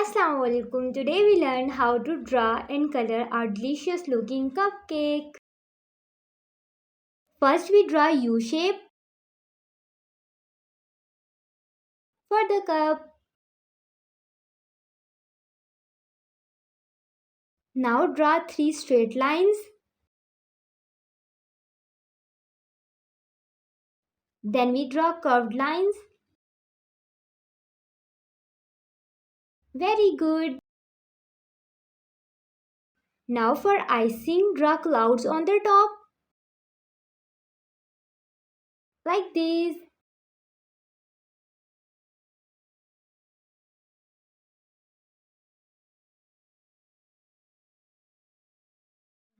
Assalamualaikum. Today we learn how to draw and color our delicious looking cupcake. First we draw U shape for the cup. Now draw three straight lines. Then we draw curved lines. Very good. Now for icing, draw clouds on the top like this.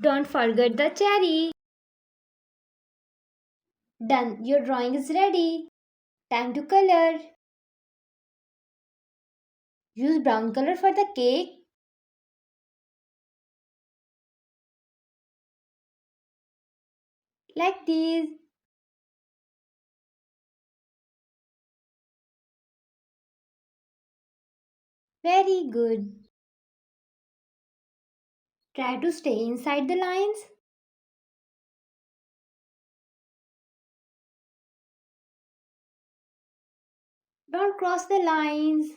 Don't forget the cherry. Done. Your drawing is ready. Time to color. Use brown color for the cake. Like this. Very good. Try to stay inside the lines. Don't cross the lines.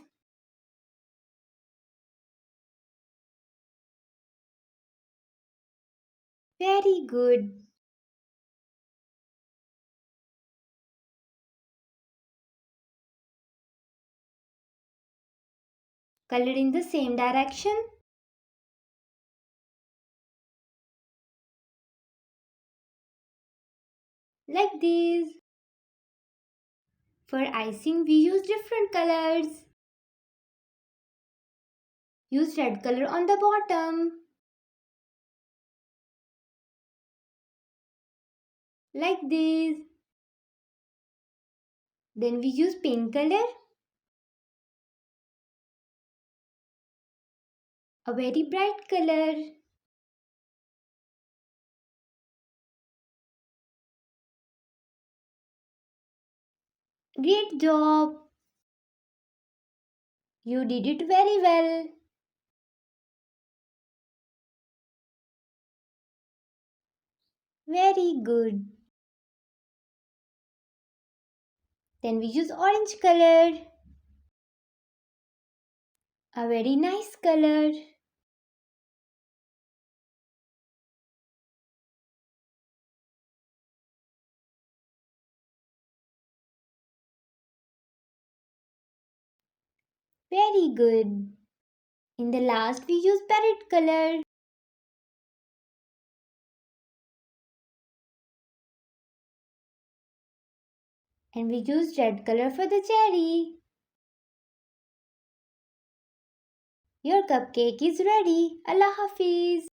Very good. Color in the same direction. Like this. For icing we use different colors. Use red color on the bottom. Like this. Then we use pink color. A very bright color. Great job. You did it very well. Very good. Then we use orange color. A very nice color. Very good. In the last we use parrot color. And we use red color for the cherry. Your cupcake is ready. Allah Hafiz.